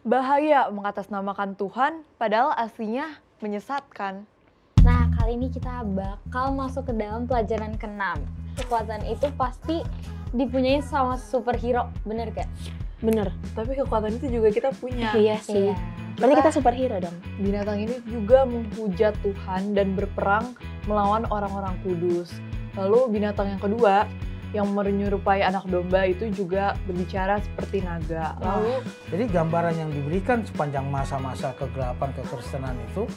Bahaya mengatasnamakan Tuhan, padahal aslinya menyesatkan. Nah, kali ini kita bakal masuk ke dalam pelajaran ke-6. Kekuatan itu pasti dipunyai sama superhero, bener gak? Bener. Tapi kekuatan itu juga kita punya. Iya sih. Berarti kita superhero dong. Binatang ini juga menghujat Tuhan dan berperang melawan orang-orang kudus. Lalu binatang yang kedua yang menyerupai anak domba itu juga berbicara seperti naga. Lalu Jadi gambaran yang diberikan sepanjang masa-masa kegelapan kekristenan itu,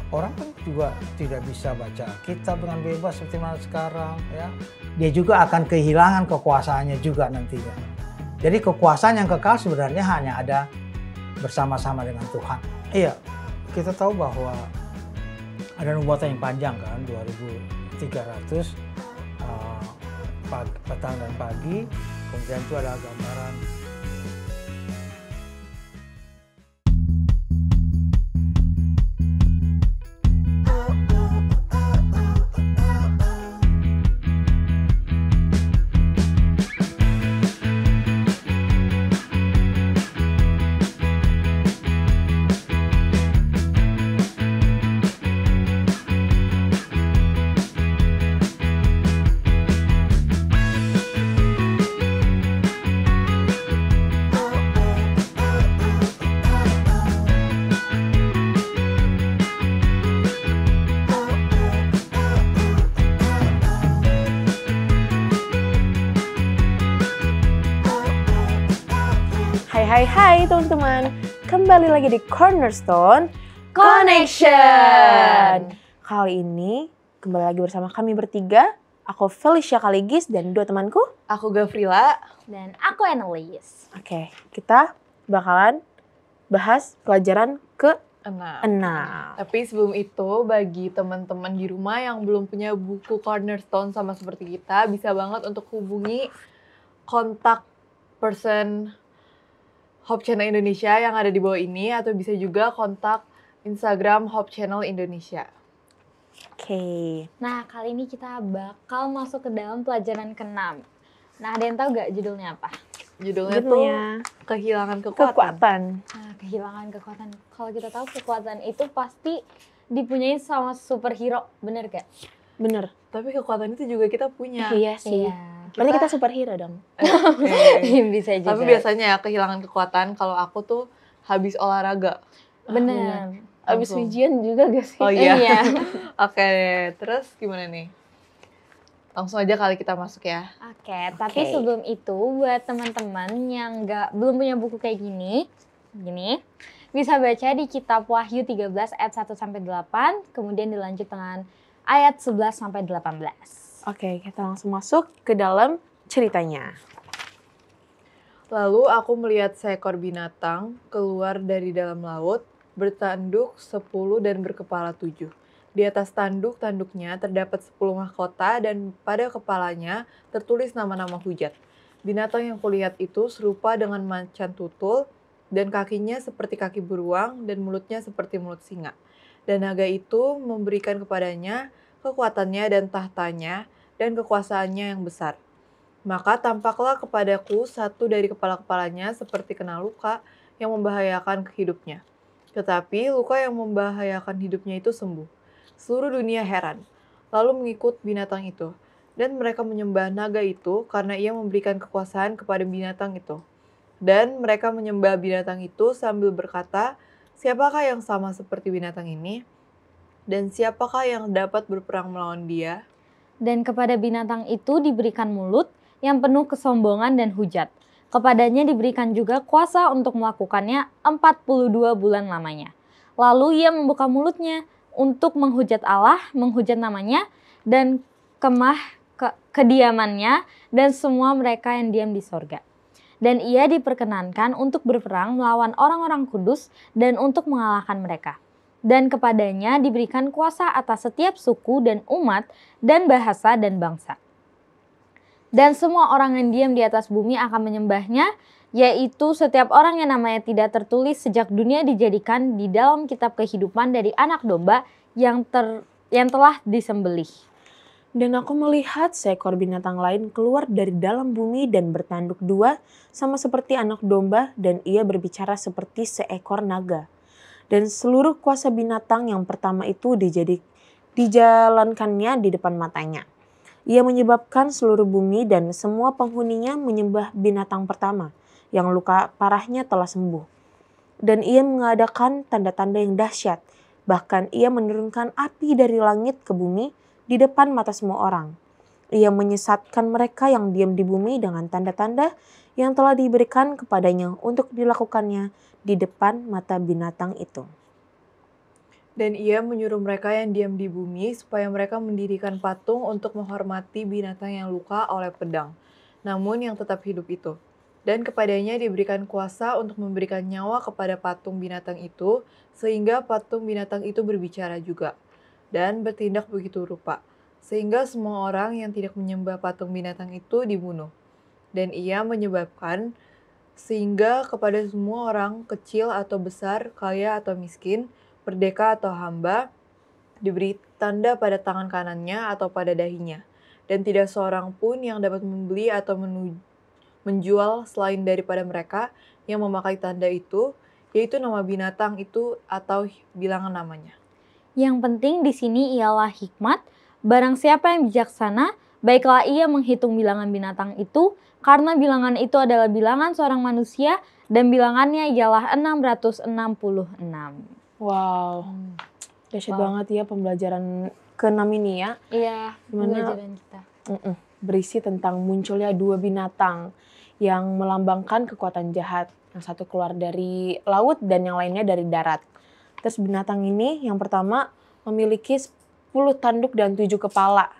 orang kan juga tidak bisa baca kitab dengan bebas seperti mana sekarang, ya. Dia juga akan kehilangan kekuasaannya juga nantinya. Jadi kekuasaan yang kekal sebenarnya hanya ada bersama-sama dengan Tuhan. Iya, kita tahu bahwa ada nubuatan yang panjang kan, 2300 petang dan pagi, kemudian itu ada gambaran. Hai teman-teman, kembali lagi di Cornerstone Connection. Kali ini kembali lagi bersama kami bertiga. Aku Felicia Kaligis dan dua temanku. aku Gavrila. Dan aku Annelies. Oke, kita bakalan bahas pelajaran ke-6. Tapi sebelum itu, bagi teman-teman di rumah yang belum punya buku Cornerstone sama seperti kita, bisa banget untuk hubungi kontak person Hope Channel Indonesia yang ada di bawah ini, atau bisa juga kontak Instagram Hope Channel Indonesia. Oke. Nah, kali ini kita bakal masuk ke dalam pelajaran ke-6. Nah, ada yang tahu gak judulnya apa? Judulnya tuh Judulnya kehilangan kekuatan. kekuatan. Nah, kehilangan kekuatan. Kalau kita tahu kekuatan itu pasti dipunyai sama superhero, bener gak? Bener. Tapi kekuatan itu juga kita punya. Iya sih. Berarti kita superhero dong. Bisa juga. Tapi biasanya ya kehilangan kekuatan kalau aku tuh habis olahraga. Bener. Abis Langsung. ujian juga gak sih? Oh iya. Iya. Oke, terus gimana nih? Langsung aja kali kita masuk ya. Oke, tapi Oke. sebelum itu buat teman-teman yang belum punya buku kayak gini, bisa baca di kitab Wahyu 13 ayat 1 sampai 8, kemudian dilanjut dengan ayat 11 sampai 18. Oke, kita langsung masuk ke dalam ceritanya. Lalu aku melihat seekor binatang keluar dari dalam laut, bertanduk 10 dan berkepala 7. Di atas tanduk-tanduknya terdapat 10 mahkota dan pada kepalanya tertulis nama-nama hujat. Binatang yang kulihat itu serupa dengan macan tutul, dan kakinya seperti kaki beruang dan mulutnya seperti mulut singa. Dan naga itu memberikan kepadanya kekuatannya dan tahtanya dan kekuasaannya yang besar. Maka tampaklah kepadaku satu dari kepala-kepalanya seperti kena luka yang membahayakan hidupnya. Tetapi luka yang membahayakan hidupnya itu sembuh. Seluruh dunia heran, lalu mengikut binatang itu. Dan mereka menyembah naga itu karena ia memberikan kekuasaan kepada binatang itu. Dan mereka menyembah binatang itu sambil berkata, siapakah yang sama seperti binatang ini? Dan siapakah yang dapat berperang melawan dia? Dan kepada binatang itu diberikan mulut yang penuh kesombongan dan hujat. Kepadanya diberikan juga kuasa untuk melakukannya 42 bulan lamanya. Lalu ia membuka mulutnya untuk menghujat Allah, menghujat namanya, dan kediamannya, dan semua mereka yang diam di sorga. Dan ia diperkenankan untuk berperang melawan orang-orang kudus dan untuk mengalahkan mereka. Dan kepadanya diberikan kuasa atas setiap suku dan umat dan bahasa dan bangsa. Dan semua orang yang diam di atas bumi akan menyembahnya, yaitu setiap orang yang namanya tidak tertulis sejak dunia dijadikan di dalam kitab kehidupan dari anak domba yang telah disembelih. Dan aku melihat seekor binatang lain keluar dari dalam bumi dan bertanduk dua sama seperti anak domba, dan ia berbicara seperti seekor naga. Dan seluruh kuasa binatang yang pertama itu dijalankannya di depan matanya. Ia menyebabkan seluruh bumi dan semua penghuninya menyembah binatang pertama yang luka parahnya telah sembuh. Dan ia mengadakan tanda-tanda yang dahsyat. Bahkan ia menurunkan api dari langit ke bumi di depan mata semua orang. Ia menyesatkan mereka yang diam di bumi dengan tanda-tanda yang telah diberikan kepadanya untuk dilakukannya di depan mata binatang itu. Dan ia menyuruh mereka yang diam di bumi supaya mereka mendirikan patung untuk menghormati binatang yang luka oleh pedang, namun yang tetap hidup itu. Dan kepadanya diberikan kuasa untuk memberikan nyawa kepada patung binatang itu, sehingga patung binatang itu berbicara juga dan bertindak begitu rupa, sehingga semua orang yang tidak menyembah patung binatang itu dibunuh. Dan ia menyebabkan sehingga kepada semua orang, kecil atau besar, kaya atau miskin, merdeka atau hamba, diberi tanda pada tangan kanannya atau pada dahinya. Dan tidak seorang pun yang dapat membeli atau menjual selain daripada mereka yang memakai tanda itu, yaitu nama binatang itu atau bilangan namanya. Yang penting di sini ialah hikmat. Barang siapa yang bijaksana, baiklah ia menghitung bilangan binatang itu, karena bilangan itu adalah bilangan seorang manusia, dan bilangannya ialah 666. Wow, dahsyat banget ya pembelajaran ke-6 ini ya. Iya, Dimana pembelajaran kita. berisi tentang munculnya dua binatang yang melambangkan kekuatan jahat. Yang satu keluar dari laut dan yang lainnya dari darat. Terus binatang ini yang pertama memiliki 10 tanduk dan 7 kepala,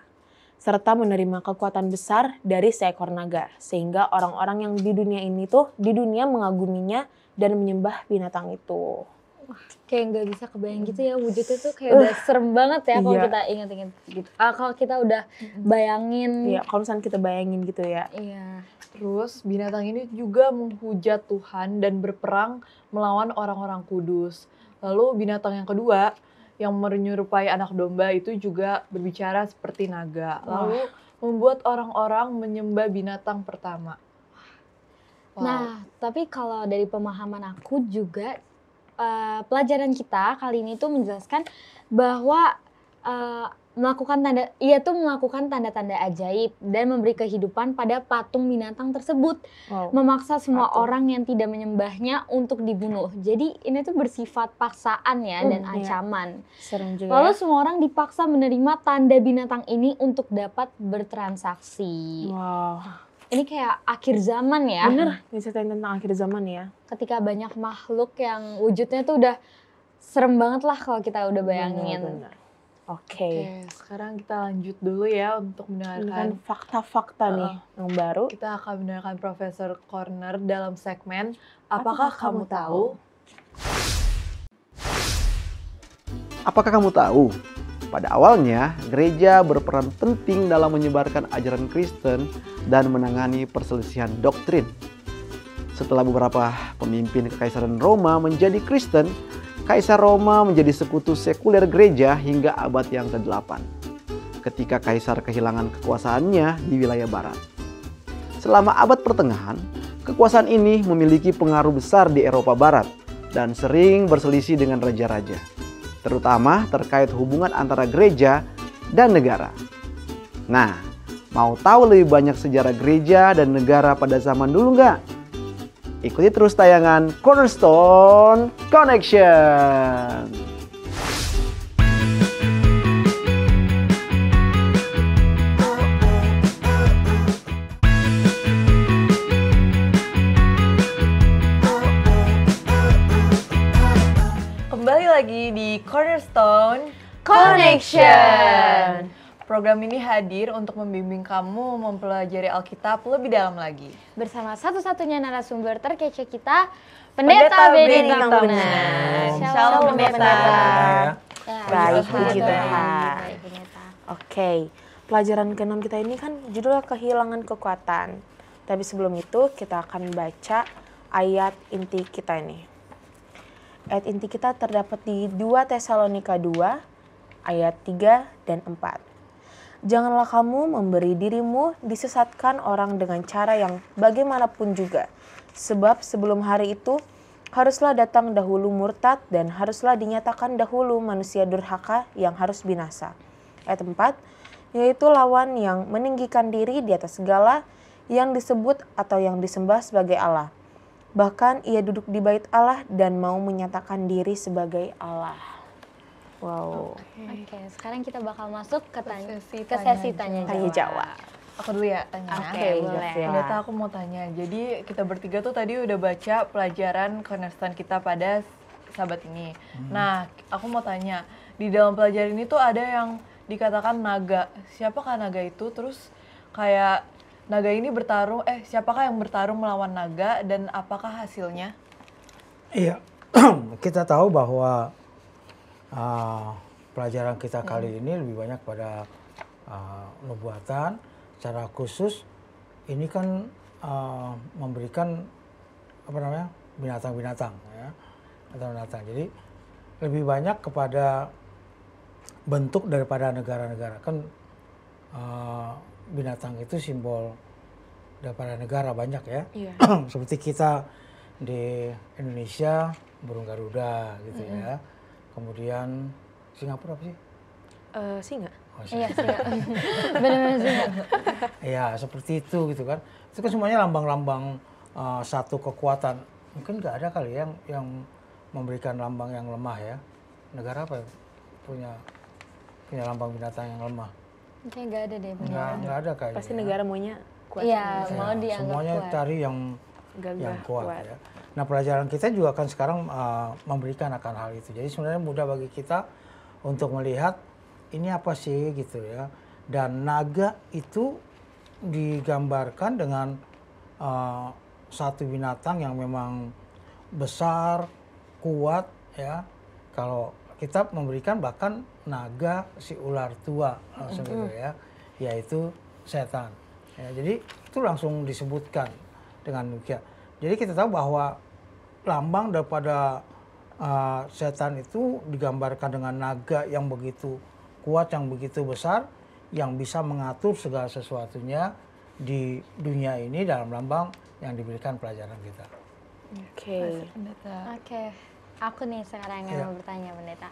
serta menerima kekuatan besar dari seekor naga, sehingga orang-orang yang di dunia mengaguminya dan menyembah binatang itu. Kayak nggak bisa kebayang gitu ya, wujudnya tuh kayak udah serem banget ya kalau Iya. kita ingat-ingat gitu. Kalau kita udah bayangin. Iya, kalau misalnya kita bayangin gitu ya. Iya. Terus binatang ini juga menghujat Tuhan dan berperang melawan orang-orang kudus. Lalu binatang yang kedua yang menyerupai anak domba itu juga berbicara seperti naga. Lalu membuat orang-orang menyembah binatang pertama. Wow. Nah, tapi kalau dari pemahaman aku juga pelajaran kita kali ini tuh menjelaskan bahwa ia tuh melakukan tanda-tanda ajaib dan memberi kehidupan pada patung binatang tersebut. Wow. Memaksa semua orang yang tidak menyembahnya untuk dibunuh. Jadi ini tuh bersifat paksaan ya dan Iya. ancaman. Serem juga. Lalu semua orang dipaksa menerima tanda binatang ini untuk dapat bertransaksi. Wow. Ini kayak akhir zaman ya. Bener, diceritain tentang akhir zaman ya. Ketika banyak makhluk yang wujudnya tuh udah serem banget lah kalau kita udah bayangin. Bener. Oke. Oke, sekarang kita lanjut dulu ya untuk Ini kan mendengarkan. fakta-fakta nih yang baru. Kita akan mendengarkan Profesor Corner dalam segmen Apakah Kamu Tahu? Apakah kamu tahu? Pada awalnya, gereja berperan penting dalam menyebarkan ajaran Kristen dan menangani perselisihan doktrin. Setelah beberapa pemimpin Kekaisaran Roma menjadi Kristen, Kaisar Roma menjadi sekutu sekuler gereja hingga abad yang ke-8, ketika Kaisar kehilangan kekuasaannya di wilayah barat. Selama abad pertengahan, kekuasaan ini memiliki pengaruh besar di Eropa Barat dan sering berselisih dengan raja-raja, terutama terkait hubungan antara gereja dan negara. Nah, mau tahu lebih banyak sejarah gereja dan negara pada zaman dulu nggak? Ikuti terus tayangan Cornerstone Connection. Kembali lagi di Cornerstone Connection. Program ini hadir untuk membimbing kamu mempelajari Alkitab lebih dalam lagi. Bersama satu-satunya narasumber terkece kita, Pendeta Benny Tambunan. Shalom Pendeta. Ya, Baik, puji puji Tuhan. Tuhan. Baik, Pendeta. Oke, pelajaran ke-6 kita ini kan judulnya kehilangan kekuatan. Tapi sebelum itu kita akan baca ayat inti kita ini. Ayat inti kita terdapat di 2 Tesalonika 2 ayat 3 dan 4. Janganlah kamu memberi dirimu disesatkan orang dengan cara yang bagaimanapun juga. Sebab sebelum hari itu haruslah datang dahulu murtad dan haruslah dinyatakan dahulu manusia durhaka yang harus binasa. Ayat 4, yaitu lawan yang meninggikan diri di atas segala yang disebut atau yang disembah sebagai Allah. Bahkan ia duduk di bait Allah dan mau menyatakan diri sebagai Allah. Wow. Oke, sekarang kita bakal masuk ke Ke sesi tanya Tanya jawab. Aku dulu ya tanya. Oke, boleh. Pendeta, aku mau tanya. Jadi kita bertiga tuh tadi udah baca pelajaran kehonestan kita pada sahabat ini. Nah, aku mau tanya, di dalam pelajaran ini tuh ada yang dikatakan naga. Siapakah naga itu? Terus kayak naga ini bertarung, siapakah yang bertarung melawan naga dan apakah hasilnya? Iya, kita tahu bahwa pelajaran kita kali ini lebih banyak pada nubuatan. Secara khusus ini kan memberikan binatang-binatang, ya, binatang. Jadi lebih banyak kepada bentuk daripada negara-negara. Kan binatang itu simbol daripada negara banyak ya. Iya. Seperti kita di Indonesia burung Garuda gitu ya. Kemudian Singapura apa sih? Singa. Oh, Iya, benar-benar sih. Ya seperti itu gitu kan. Itu kan semuanya lambang-lambang satu kekuatan. Mungkin nggak ada kali yang memberikan lambang yang lemah ya. Negara apa ya? punya lambang binatang yang lemah? Kayaknya nggak ada deh. Nggak ada kayaknya. Pasti ya. negara maunya kuat. Iya, semua. mau dianggap Semuanya kuat. cari yang Gagah, kuat, kuat. ya. Nah pelajaran kita juga kan sekarang memberikan akan hal itu. Jadi sebenarnya mudah bagi kita untuk melihat ini apa sih gitu ya. Dan naga itu digambarkan dengan satu binatang yang memang besar, kuat ya. Kalau kita memberikan bahkan naga si ular tua langsung gitu ya, yaitu setan. Ya, jadi itu langsung disebutkan dengan demikian. Jadi kita tahu bahwa lambang daripada setan itu digambarkan dengan naga yang begitu kuat, yang begitu besar, yang bisa mengatur segala sesuatunya di dunia ini dalam lambang yang diberikan pelajaran kita. Oke. Oke, aku nih sekarang yang Iya. mau bertanya pendeta.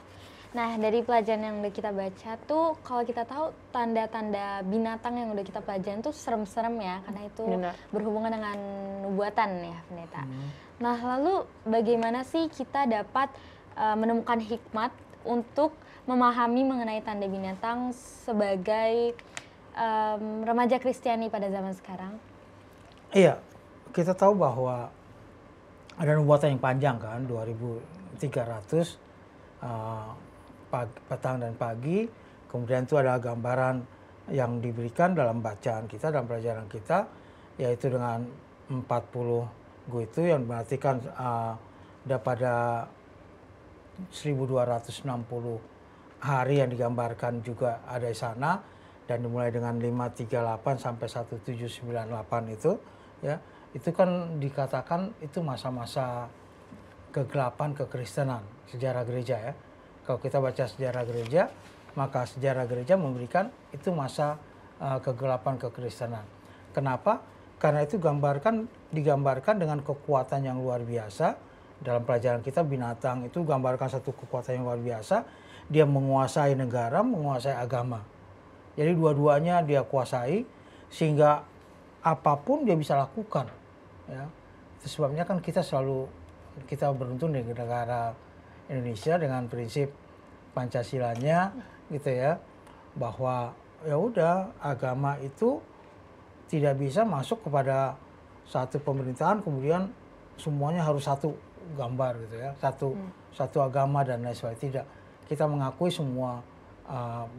Nah dari pelajaran yang udah kita baca tuh, kalau kita tahu tanda-tanda binatang yang udah kita pelajarin tuh serem-serem ya, karena itu Benar. berhubungan dengan nubuatan ya pendeta. Nah lalu bagaimana sih kita dapat menemukan hikmat untuk memahami mengenai tanda binatang sebagai remaja Kristiani pada zaman sekarang? Iya, kita tahu bahwa ada nubuatan yang panjang kan, 2300 petang dan pagi. Kemudian itu ada gambaran yang diberikan dalam bacaan kita, dalam pelajaran kita, yaitu dengan 40 itu yang berartikan pada 1260 hari yang digambarkan juga ada di sana, dan dimulai dengan 538 sampai 1798 itu ya, itu kan dikatakan itu masa-masa kegelapan kekristenan, sejarah gereja ya. Kalau kita baca sejarah gereja, maka sejarah gereja memberikan itu masa kegelapan kekristenan. Kenapa? Karena itu digambarkan dengan kekuatan yang luar biasa. Dalam pelajaran kita binatang itu gambarkan satu kekuatan yang luar biasa. Dia menguasai negara, menguasai agama. Jadi dua-duanya dia kuasai sehingga apapun dia bisa lakukan. Ya. Itu sebabnya kan kita beruntung di negara Indonesia dengan prinsip Pancasilanya gitu ya, bahwa ya udah agama itu tidak bisa masuk kepada satu pemerintahan kemudian semuanya harus satu gambar gitu ya, satu agama dan lain sebagainya. Tidak, kita mengakui semua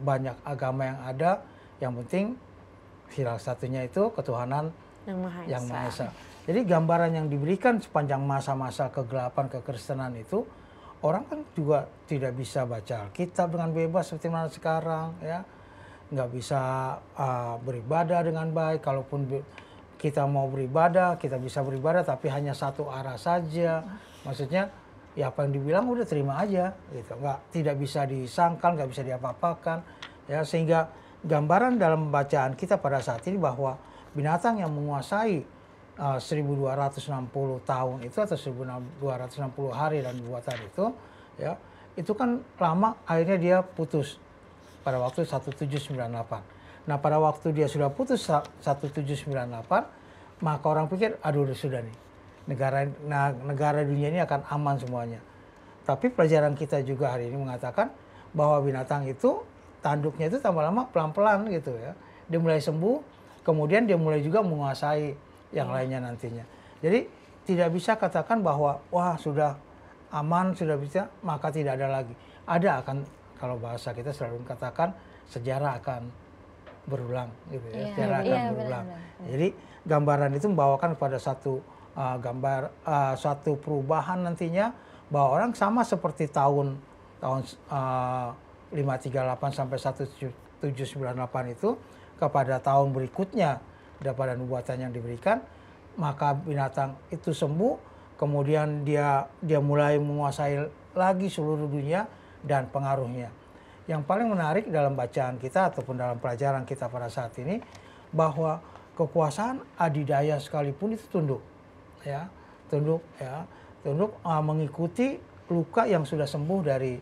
banyak agama yang ada, yang penting salah satunya itu ketuhanan yang Maha Esa. Jadi gambaran yang diberikan sepanjang masa-masa kegelapan kekristenan itu, orang kan juga tidak bisa baca Alkitab dengan bebas seperti mana sekarang ya, nggak bisa beribadah dengan baik. Kalaupun kita mau beribadah, kita bisa beribadah tapi hanya satu arah saja. Maksudnya ya apa yang dibilang udah terima aja gitu, tidak bisa disangkal, nggak bisa diapa-apakan ya, sehingga gambaran dalam bacaan kita pada saat ini bahwa binatang yang menguasai 1260 tahun itu atau 1260 hari dan buatan itu, ya, itu kan lama, akhirnya dia putus pada waktu 1798. Nah, pada waktu dia sudah putus 1798, maka orang pikir, aduh sudah nih, negara dunia ini akan aman semuanya. Tapi pelajaran kita juga hari ini mengatakan bahwa binatang itu tanduknya itu tambah lama pelan-pelan gitu ya. Dia mulai sembuh, kemudian dia mulai juga menguasai yang lainnya nantinya. Jadi tidak bisa katakan bahwa wah sudah aman, sudah bisa, maka tidak ada lagi. Ada akan, kalau bahasa kita selalu katakan sejarah akan berulang gitu ya. Sejarah akan berulang. Benar. Jadi gambaran itu membawakan pada satu suatu perubahan nantinya, bahwa orang sama seperti tahun 538 sampai 1798 itu kepada tahun berikutnya daripada nubuatan yang diberikan, maka binatang itu sembuh, kemudian dia mulai menguasai lagi seluruh dunia dan pengaruhnya. Yang paling menarik dalam bacaan kita ataupun dalam pelajaran kita pada saat ini, bahwa kekuasaan adidaya sekalipun itu tunduk, ya, tunduk mengikuti luka yang sudah sembuh dari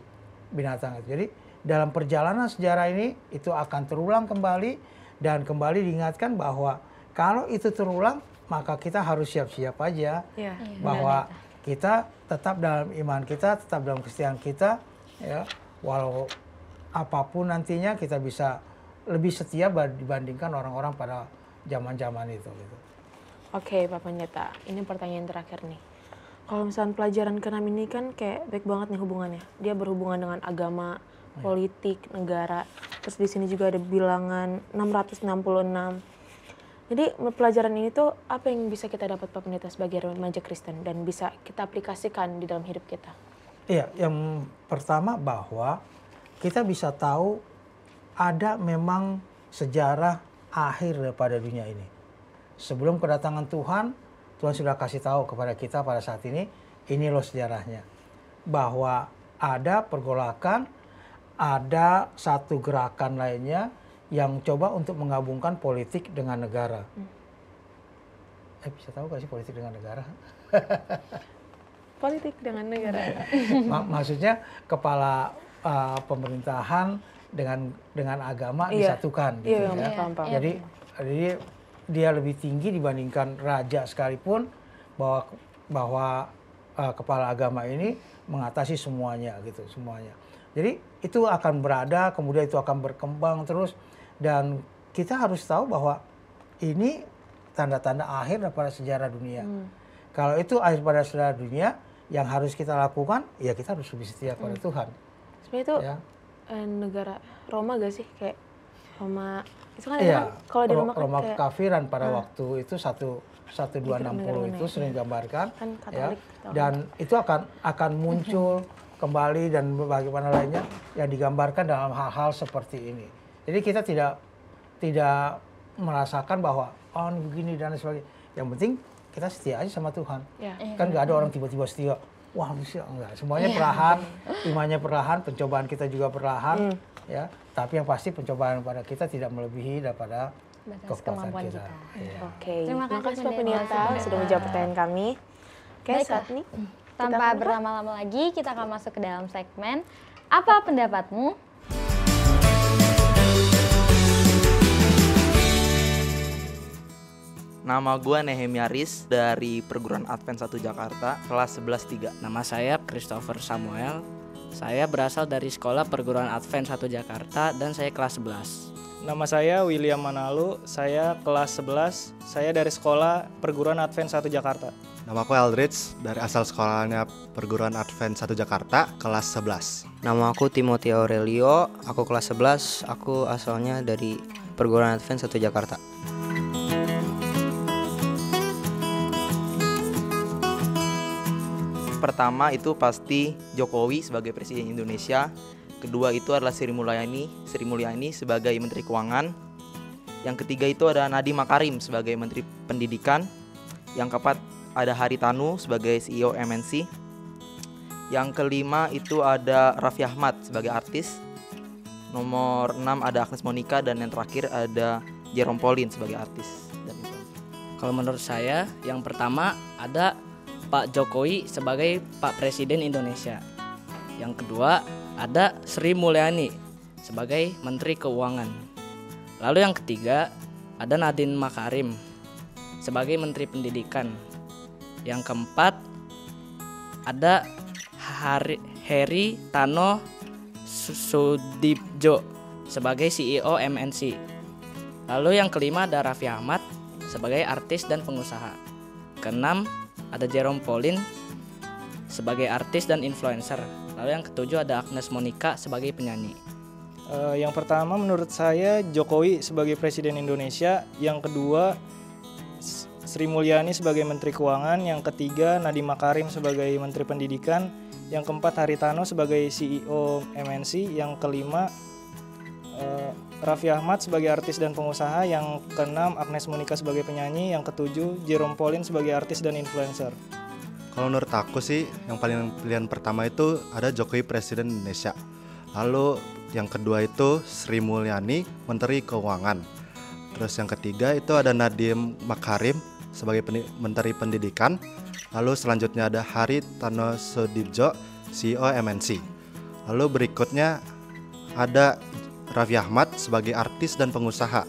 binatang itu. Jadi dalam perjalanan sejarah ini itu akan terulang kembali, dan kembali diingatkan bahwa kalau itu terulang, maka kita harus siap-siap aja, bahwa kita tetap dalam iman kita, tetap dalam kesetiaan kita, ya, walau apapun nantinya kita bisa lebih setia dibandingkan orang-orang pada zaman-zaman itu. Gitu. Oke, Pak Pendeta, ini pertanyaan terakhir nih. Kalau misalnya pelajaran ke-6 ini kan kayak baik banget nih hubungannya. Dia berhubungan dengan agama, politik, negara. Terus di sini juga ada bilangan 666. Jadi pelajaran ini tuh apa yang bisa kita dapat Pak Pendeta sebagai remaja Kristen dan bisa kita aplikasikan di dalam hidup kita? Iya, yang pertama bahwa kita bisa tahu ada memang sejarah akhir daripada dunia ini. Sebelum kedatangan Tuhan sudah kasih tahu kepada kita pada saat ini loh sejarahnya. Bahwa ada pergolakan, ada satu gerakan lainnya yang coba untuk menggabungkan politik dengan negara. Bisa tahu gak sih politik dengan negara? Politik dengan negara. Maksudnya kepala pemerintahan dengan agama disatukan. Gitu, ya. Jadi dia lebih tinggi dibandingkan raja sekalipun, bahwa kepala agama ini mengatasi semuanya gitu, semuanya. Jadi itu akan berada, kemudian itu akan berkembang terus, dan kita harus tahu bahwa ini tanda-tanda akhir daripada sejarah dunia. Kalau itu akhir pada sejarah dunia, yang harus kita lakukan, ya kita harus lebih setia pada Tuhan. Sebenarnya itu negara Roma gak sih? Kayak Roma, itu kan kalau di Roma kan Roma kayak kekafiran pada waktu itu 1260 itu sering digambarkan, kan ya, Katolik, dan itu akan muncul kembali, dan bagaimana lainnya yang digambarkan dalam hal-hal seperti ini. Jadi kita tidak merasakan bahwa ini begini dan sebagainya. Yang penting kita setia aja sama Tuhan. Kan nggak ada orang tiba-tiba setia. Wah, enggak. Semuanya perlahan, imannya perlahan, pencobaan kita juga perlahan, ya. Tapi yang pasti pencobaan pada kita tidak melebihi daripada kekuatan kita. Oke, terima kasih Pak Pendeta sudah menjawab pertanyaan kami. Oke, saat ini tanpa berlama-lama lagi, kita akan masuk ke dalam segmen Apa Pendapatmu? Nama gue Nehemia Riz dari Perguruan Advent 1 Jakarta, kelas 11-3. Nama saya Christopher Samuel. Saya berasal dari Sekolah Perguruan Advent 1 Jakarta dan saya kelas 11. Nama saya William Manalu, saya kelas 11. Saya dari Sekolah Perguruan Advent 1 Jakarta. Nama aku Eldridge, dari asal sekolahnya Perguruan Advent 1 Jakarta, kelas 11. Nama aku Timothy Aurelio, aku kelas 11, aku asalnya dari Perguruan Advent 1 Jakarta. Pertama itu pasti Jokowi sebagai Presiden Indonesia. Kedua itu adalah Sri Mulyani sebagai Menteri Keuangan. Yang ketiga itu ada Nadiem Makarim sebagai Menteri Pendidikan. Yang keempat ada Haritanu sebagai CEO MNC. Yang kelima itu ada Raffi Ahmad sebagai artis. Nomor 6 ada Agnes Monica, dan yang terakhir ada Jerome Pauline sebagai artis. Kalau menurut saya, yang pertama ada Pak Jokowi sebagai Pak Presiden Indonesia. Yang kedua ada Sri Mulyani sebagai Menteri Keuangan. Lalu yang ketiga ada Nadiem Makarim sebagai Menteri Pendidikan. Yang keempat ada Heri Tano Sudibjo sebagai CEO MNC. Lalu yang kelima ada Raffi Ahmad sebagai artis dan pengusaha. Keenam ada Jerome Pauline sebagai artis dan influencer. Lalu yang ketujuh ada Agnes Monica sebagai penyanyi. Yang pertama menurut saya Jokowi sebagai Presiden Indonesia, yang kedua Sri Mulyani sebagai Menteri Keuangan, yang ketiga Nadiem Makarim sebagai Menteri Pendidikan, yang keempat Haritano sebagai CEO MNC, yang kelima Raffi Ahmad sebagai artis dan pengusaha, yang keenam Agnes Monica sebagai penyanyi, yang ketujuh Jerome Pauline sebagai artis dan influencer. Kalau menurut aku sih yang paling pilihan pertama itu ada Jokowi Presiden Indonesia. Lalu yang kedua itu Sri Mulyani Menteri Keuangan. Terus yang ketiga itu ada Nadiem Makarim sebagai Menteri Pendidikan. Lalu selanjutnya ada Haritano Sudibjo CEO MNC. Lalu berikutnya ada Raffi Ahmad sebagai artis dan pengusaha.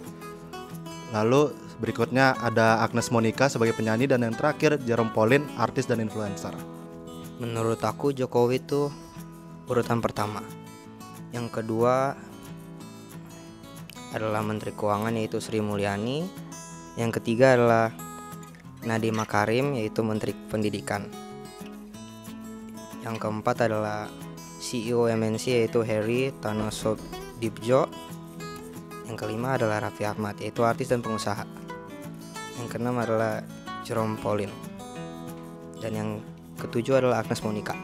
Lalu berikutnya ada Agnes Monica sebagai penyanyi, dan yang terakhir Jerome Pauline artis dan influencer. Menurut aku Jokowi itu urutan pertama. Yang kedua adalah Menteri Keuangan yaitu Sri Mulyani. Yang ketiga adalah Nadiem Makarim yaitu Menteri Pendidikan. Yang keempat adalah CEO MNC yaitu Heri Tano Sudibjo. Yang kelima adalah Raffi Ahmad yaitu artis dan pengusaha. Yang keenam adalah Jerome Pauline. Dan yang ketujuh adalah Agnes Monica.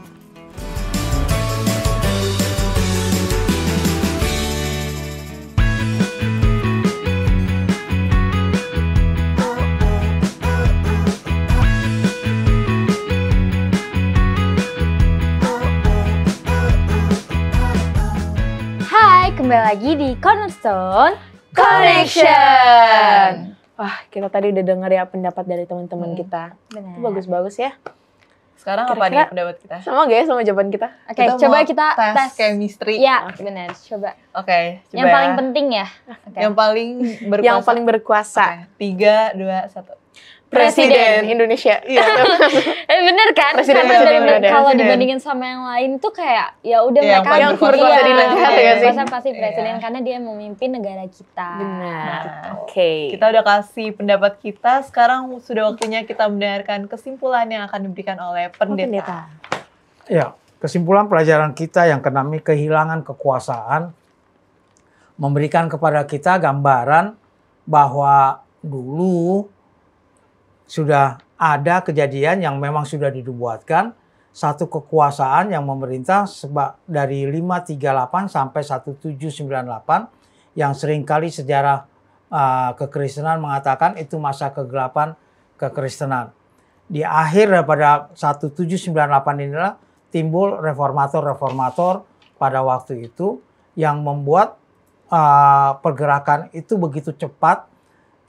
Kembali lagi di Cornerstone Connection. Wah, kita tadi udah denger ya pendapat dari teman-teman kita. Benar. Itu bagus-bagus ya. Sekarang apa nih pendapat kita? Sama gak ya sama jawaban kita? Oke, coba kita tes chemistry. Ya, benar. Coba. Oke, coba. Yang paling penting ya. Yang paling berkuasa. Yang paling berkuasa. 3, 2, 1. Presiden Indonesia. Iya. Bener kan? Presiden kalau dibandingin sama yang lain tuh kayak ya udah yang mereka yang berkuasa di negara ya sih. Pasti presiden karena dia memimpin negara kita. Benar. Oke. Kita udah kasih pendapat kita, sekarang sudah waktunya kita mendengarkan kesimpulan yang akan diberikan oleh pendeta. Ya, kesimpulan pelajaran kita yang kami kehilangan kekuasaan memberikan kepada kita gambaran bahwa dulu sudah ada kejadian yang memang sudah dibuatkan, satu kekuasaan yang memerintah dari 538 sampai 1798 yang seringkali sejarah kekristenan mengatakan itu masa kegelapan kekristenan. Di akhir daripada 1798 inilah timbul reformator-reformator pada waktu itu yang membuat pergerakan itu begitu cepat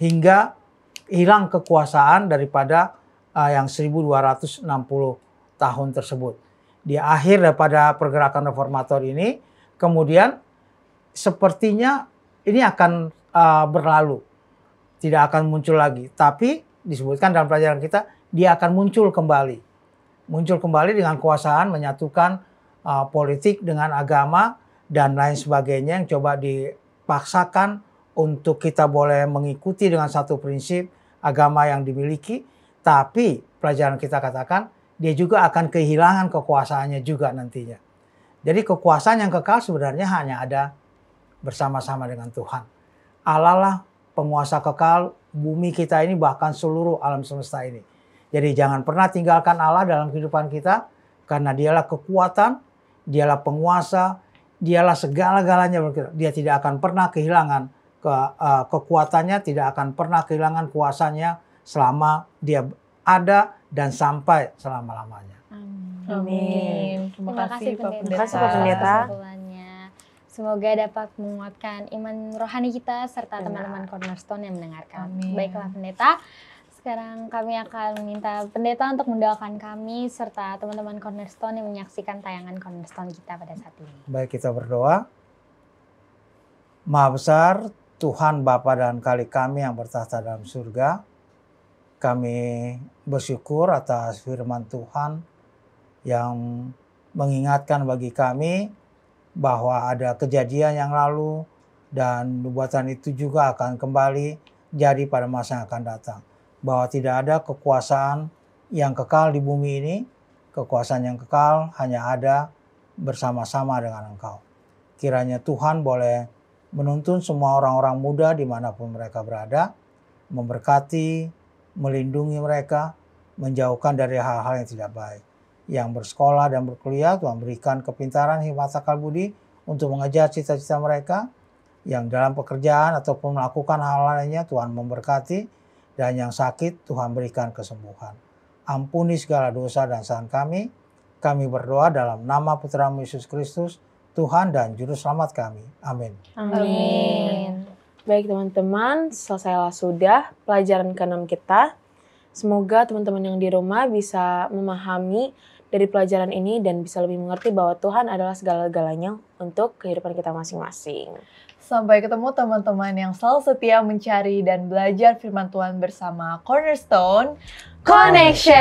hingga hilang kekuasaan daripada yang 1260 tahun tersebut. Di akhir daripada pergerakan reformator ini, kemudian sepertinya ini akan berlalu. Tidak akan muncul lagi. Tapi disebutkan dalam pelajaran kita, dia akan muncul kembali. Muncul kembali dengan kekuasaan menyatukan politik dengan agama dan lain sebagainya yang coba dipaksakan untuk kita boleh mengikuti dengan satu prinsip agama yang dimiliki, tapi pelajaran kita katakan dia juga akan kehilangan kekuasaannya juga nantinya. Jadi kekuasaan yang kekal sebenarnya hanya ada bersama-sama dengan Tuhan. Allah lah penguasa kekal bumi kita ini, bahkan seluruh alam semesta ini. Jadi jangan pernah tinggalkan Allah dalam kehidupan kita, karena dialah kekuatan, dialah penguasa, dialah segala-galanya. Dia tidak akan pernah kehilangan kekuatannya, tidak akan pernah kehilangan kuasanya selama dia ada dan sampai selama-lamanya. Amin. Terima kasih Pak Pendeta. Terima kasih Pak Pendeta. Semoga dapat menguatkan iman rohani kita serta Benar. teman-teman Cornerstone yang mendengarkan. Amin. Baiklah pendeta, sekarang kami akan meminta pendeta untuk mendoakan kami serta teman-teman Cornerstone yang menyaksikan tayangan Cornerstone kita pada saat ini. Baik, kita berdoa. Maha besar Tuhan Bapa dan Kali kami yang bertahta dalam surga, kami bersyukur atas firman Tuhan yang mengingatkan bagi kami bahwa ada kejadian yang lalu dan nubuatan itu juga akan kembali jadi pada masa yang akan datang. Bahwa tidak ada kekuasaan yang kekal di bumi ini, kekuasaan yang kekal hanya ada bersama-sama dengan Engkau. Kiranya Tuhan boleh menuntun semua orang-orang muda dimanapun mereka berada, memberkati, melindungi mereka, menjauhkan dari hal-hal yang tidak baik. Yang bersekolah dan berkuliah, Tuhan berikan kepintaran, hikmat, akal budi untuk mengejar cita-cita mereka. Yang dalam pekerjaan ataupun melakukan hal lainnya, Tuhan memberkati. Dan yang sakit, Tuhan berikan kesembuhan. Ampuni segala dosa dan kesalahan kami. Kami berdoa dalam nama Putra-Mu Yesus Kristus, Tuhan dan Juru Selamat kami. Amin. Amin. Baik teman-teman, selesailah sudah pelajaran ke-6 kita. Semoga teman-teman yang di rumah bisa memahami dari pelajaran ini dan bisa lebih mengerti bahwa Tuhan adalah segala-galanya untuk kehidupan kita masing-masing. Sampai ketemu teman-teman yang selalu setia mencari dan belajar firman Tuhan bersama Cornerstone Connection.